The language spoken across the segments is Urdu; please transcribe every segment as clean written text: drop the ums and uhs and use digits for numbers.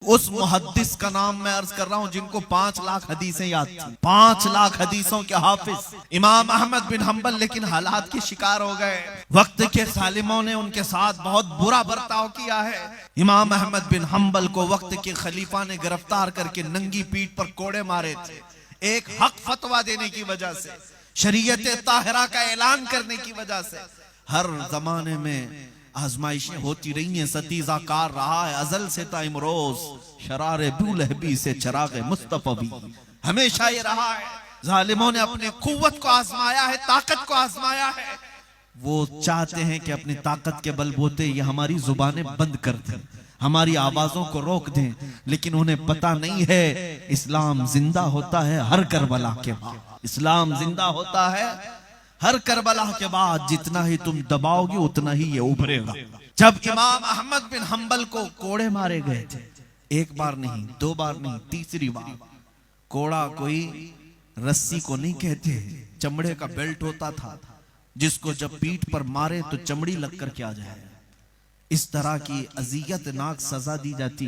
اس محدث کا نام میں عرض کر رہا ہوں جن کو 5 لاکھ حدیثیں یاد تھی، 5 لاکھ حدیثوں کے حافظ امام احمد بن حنبل، لیکن حالات کے شکار ہو گئے۔ وقت کے ظالموں نے ان کے ساتھ بہت برا برتاؤ کیا ہے۔ امام احمد بن حنبل کو وقت کے خلیفہ نے گرفتار کر کے ننگی پیٹھ پر کوڑے مارے تھے، ایک حق فتویٰ دینے کی وجہ سے، شریعت طاہرہ کا اعلان کرنے کی وجہ سے۔ ہر زمانے میں آزمائشیں ہوتی رہی ہیں، ستیزہ کار رہا ہے ازل سے تا امروز، شرار بولہبی سے چراغ مصطفی بھی ہمیشہ یہ رہا ہے۔ ظالموں نے اپنے قوت کو آزمایا ہے، طاقت کو آزمایا ہے۔ وہ چاہتے ہیں کہ اپنی طاقت کے بل بوتے یہ ہماری زبانیں بند کر دیں، ہماری آوازوں کو روک دیں، لیکن انہیں پتہ نہیں ہے اسلام زندہ ہوتا ہے ہر کربلا کے بعد۔ اسلام زندہ ہوتا ہے ہر کربلا کے بعد، جتنا ہی تم دباؤ گے اتنا ہی یہ ابھرے گا۔ جب امام احمد بن حنبل کو کوڑے مارے گئے تھے، 1 بار نہیں، 2 بار نہیں، 3 بار۔ کوڑا کوئی رسی کو نہیں کہتے، چمڑے کا بیلٹ ہوتا تھا جس کو جب پیٹھ پر مارے تو چمڑی لگ کر کیا جائے، اس طرح کی اذیت ناک سزا دی جاتی۔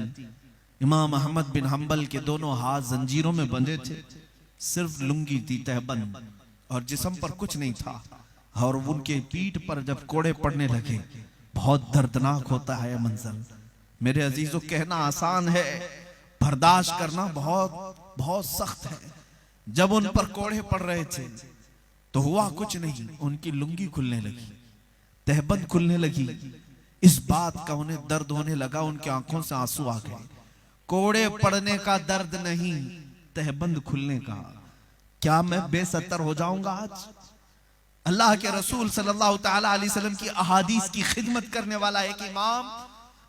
امام احمد بن حنبل کے دونوں ہاتھ زنجیروں میں بندھے تھے، صرف لنگی تھی تہبند اور جسم پر کچھ نہیں تھا، اور ان کے پیٹھ پر جب کوڑے پڑنے لگے بہت دردناک ہوتا ہے یہ منظر۔ میرے عزیزو، کہنا آسان ہے، برداشت کرنا بہت سخت ہے۔ جب ان پر کوڑے پڑ رہے تھے تو ہوا کچھ نہیں، ان کی لنگی کھلنے لگی، تہبند کھلنے لگی۔ اس بات کا انہیں درد ہونے لگا، ان کی آنکھوں سے آنسو آ گئے۔ کوڑے پڑنے کا درد نہیں، تہبند کھلنے کا۔ کیا میں بے ستر ہو جاؤں گا آج؟ اللہ کے رسول صلی اللہ تعالیٰ علیہ وسلم کی احادیث کی خدمت کرنے والا ایک امام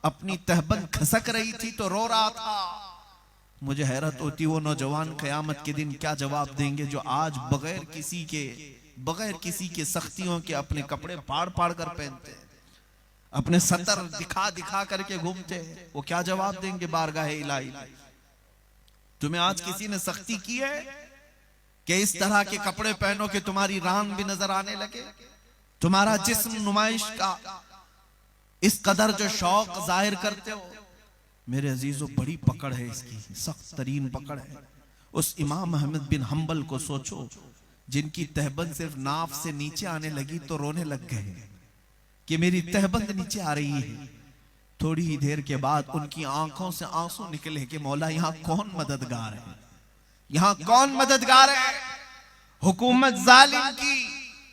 اپنی تہبند کھسک رہی تھی تو رو رہا تھا۔ مجھے حیرت ہوتی وہ نوجوان قیامت کے دن کیا جواب دیں گے جو آج بغیر کسی کے سختیوں کے اپنے کپڑے پاڑ پاڑ کر پہنتے ہیں، اپنے ستر دکھا دکھا کر کے گھومتے ہیں۔ وہ کیا جواب دیں گے بارگاہ الہی؟ تمہیں آج کسی نے سختی کی ہے کہ اس طرح کے کپڑے پہنو کہ تمہاری ران بھی نظر آنے لگے، تمہارا جسم نمائش کا اس قدر جو شوق ظاہر کرتے ہو؟ میرے عزیزو، بڑی پکڑ ہے اس کی، سخت ترین پکڑ ہے۔ اس امام احمد بن حنبل کو سوچو جن کی تہبند صرف ناف سے نیچے آنے لگی تو رونے لگ گئے کہ میری تہبند نیچے آ رہی ہے۔ تھوڑی ہی دیر کے بعد ان کی آنکھوں سے آنسو نکلے کہ مولا یہاں کون مددگار ہے، یہاں کون مددگار ہے؟ حکومت ظالم کی،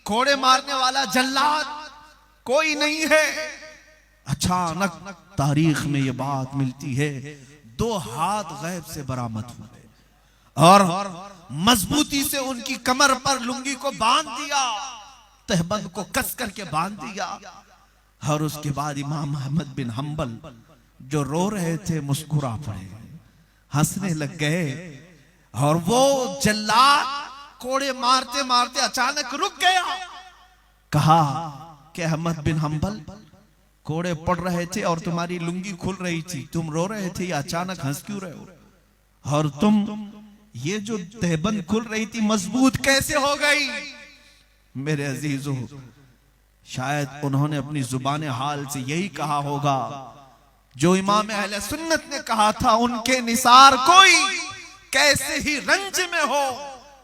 کوڑے مارنے والا جلاد کوئی نہیں ہے۔ اچانک تاریخ میں یہ بات ملتی ہے، 2 ہاتھ غیب سے برآمد ہوئے اور مضبوطی سے ان کی کمر پر لنگی کو باندھ دیا، تہبند کو کس کر کے باندھ دیا۔ اور اس کے بعد امام احمد بن حنبل جو رو رہے تھے مسکرا پڑے، ہنسنے لگ گئے، اور وہ جلاد کوڑے مارتے مارتے اچانک رک گیا۔ کہا کہ احمد بن حنبل، کوڑے پڑ رہے تھے اور تمہاری لنگی کھل رہی تھی، تم رو رہے تھے، یہ اچانک ہنس کیوں رہے ہو؟ اور تم یہ جو تہبند کھل رہی تھی مضبوط کیسے ہو گئی؟ میرے عزیزو، شاید انہوں نے اپنی زبان حال سے یہی کہا ہوگا جو امام اہل سنت نے کہا تھا، ان کے نثار کوئی کیسے ہی رنج میں ہو،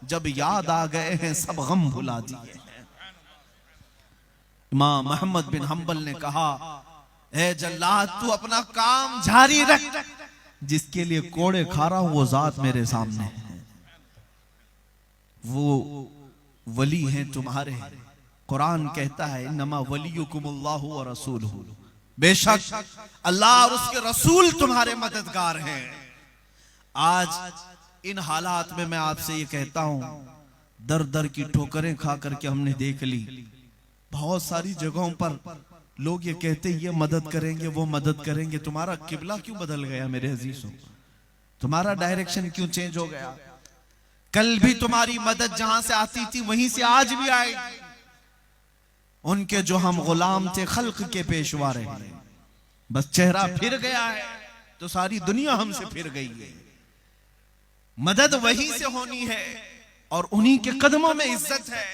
جب یاد آ گئے ہیں سب غم بھلا دیے ہیں۔ امام احمد بن حنبل نے کہا، اے جلاد تو اپنا کام جاری رکھ، جس کے لیے کوڑے کھا رہا ہوں وہ ذات میرے سامنے ہے، وہ ولی ہیں تمہارے۔ قرآن کہتا ہے انما ولیکم اللہ ورسولہ، بے شک اللہ اور اس کے رسول تمہارے مددگار ہیں۔ آج ان حالات میں میں آپ سے یہ کہتا ہوں، در در کی ٹھوکریں کھا کر کے ہم نے دیکھ لی، بہت ساری جگہوں پر لوگ یہ کہتے یہ مدد کریں گے وہ مدد کریں گے۔ تمہارا قبلہ کیوں بدل گیا میرے عزیزوں؟ تمہارا ڈائریکشن کیوں چینج ہو گیا؟ کل بھی تمہاری مدد جہاں سے آتی تھی وہیں سے آج بھی آئے گی۔ ان کے جو ہم غلام تھے خلق کے پیشوا رہے، بس چہرہ پھر گیا ہے تو ساری دنیا ہم سے پھر گئی ہے۔ مدد وہی سے ہونی ہے اور انہی کے قدموں میں عزت ہے،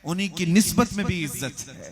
انہی کی نسبت میں بھی عزت ہے۔